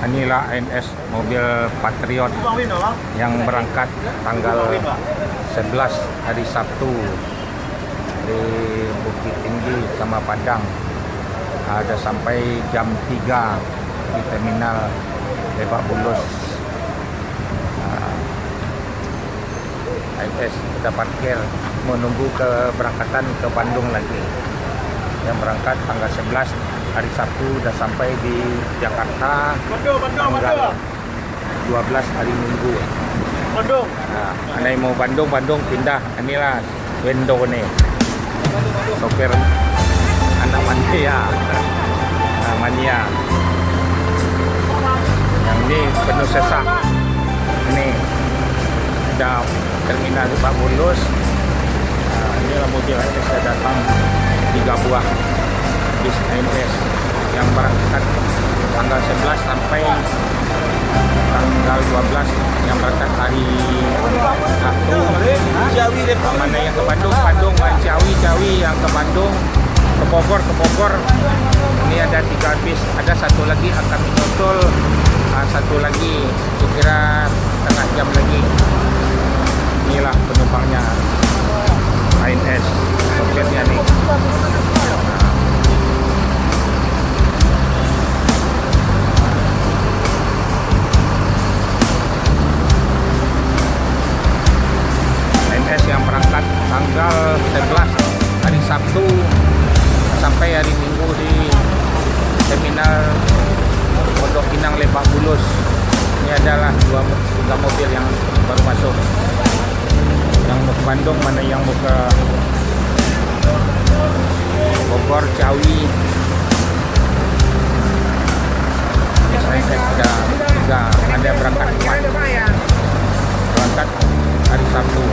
inilah ANS mobil Patriot yang berangkat tanggal 11 hari Sabtu dari Bukit Tinggi sama Padang. Ada sampai jam 3 di terminal Lebak Bulus. ANS kita parkir menunggu keberangkatan ke Bandung lagi. Yang berangkat tanggal 11 hari Sabtu udah sampai di Jakarta tanggal 12 hari Minggu. Nah, anda yang mau Bandung pindah inilah Wendo nih, sopir anak mania. Nah, mania yang ini penuh sesak. Ini ada terminal Lebak Bulus. Nah, inilah mobil ANS saya datang 3 buah bis ANS yang berangkat tanggal 11 sampai tanggal 12 yang berangkat hari Sabtu. Mana yang ke Bandung, Ciawi yang ke Bandung, ke Bogor. Ini ada 3 bis, ada satu lagi akan menyusul, satu lagi kira setengah jam lagi. Inilah penumpangnya ANS, sopirnya nih. ANS yang berangkat tanggal 11 hari Sabtu sampai hari Minggu di terminal Pondok Pinang Lebak Bulus. Ini adalah 3 mobil yang baru masuk. Yang mau ke Bandung, mana yang mau ke Bogor, Ciawi. Biasanya ada berangkat 4. Berangkat hari Sabtu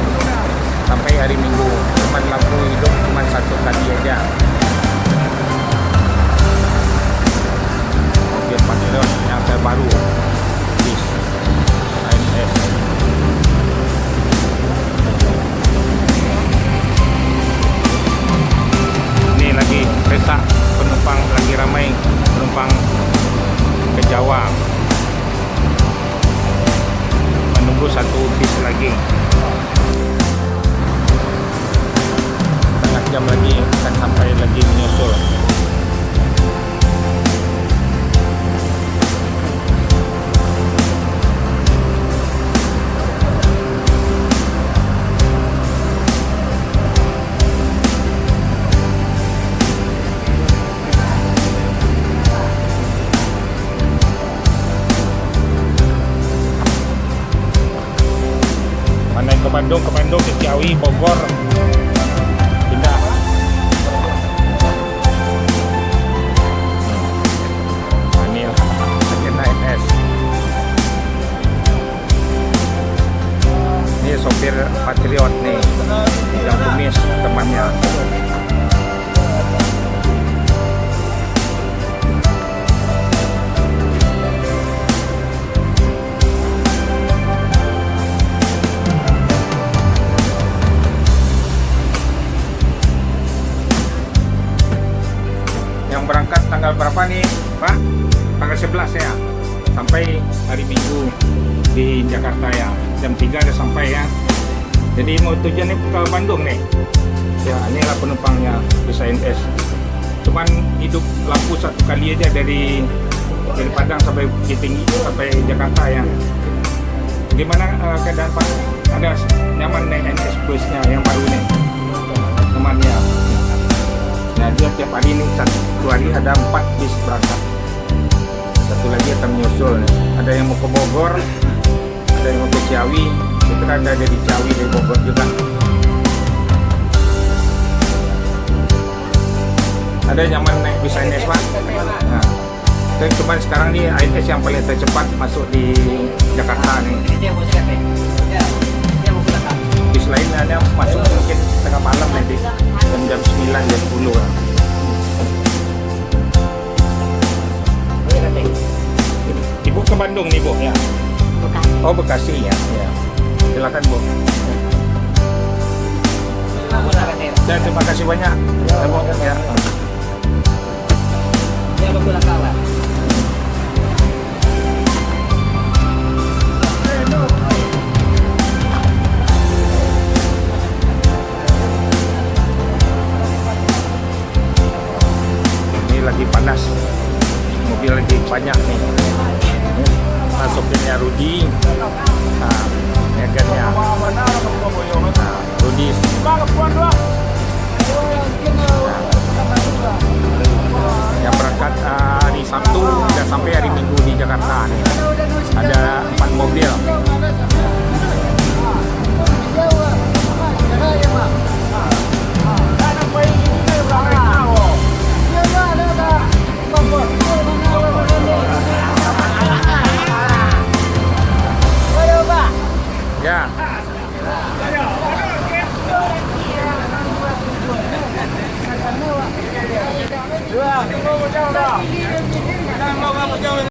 sampai hari Minggu. Cuman lampu hidup cuma 1 kali aja. Mobil Patriot yang terbaru bis ANS. Ini lagi kereta penumpang, lagi ramai penumpang ke Jawa. Menunggu 1 bis lagi. Setengah jam lagi akan sampai lagi menyusul. Mana yang ke Bandung, ke Ciawi, Bogor, pindah. Ini agenda ANS. Ini sopir Patriot nih, yang kumis temannya. Berangkat tanggal berapa nih Pak? Tanggal 11 ya, sampai hari Minggu di Jakarta ya, jam 3 udah sampai ya. Jadi mau tujuannya ke Bandung nih ya. Inilah penumpangnya bis ANS. Cuman hidup lampu 1 kali aja dari Padang sampai Bukit Tinggi sampai Jakarta ya. Gimana keadaan Pak? Ada nyaman nih ANS busnya yang baru nih temannya. Nah, dia tiap hari ini 1 hari ada 4 bis berangkat. Satu lagi akan menyusul nih. Ada yang mau ke Bogor, ada yang mau ke Ciawi. Itu kan ada di Ciawi, dari Bogor juga. Ada nyaman naik bis ANS Pak. Nah, cuman sekarang nih ANS yang paling tercepat masuk di Jakarta nih. Bis lain ada masuk mungkin tengah malam nanti. Jam 9, jam 10 lah. Ibu ke Bandung nih Bu ya? Bekasi. Oh Bekasi ya. Silakan Bu. Dan terima kasih banyak. Ya. banyak nih. Masukinnya Rudi. Nah, niagannya. Nah, Rudi. Yang berangkat hari Sabtu dan sampai hari Minggu di Jakarta nih. Ada 4 mobil.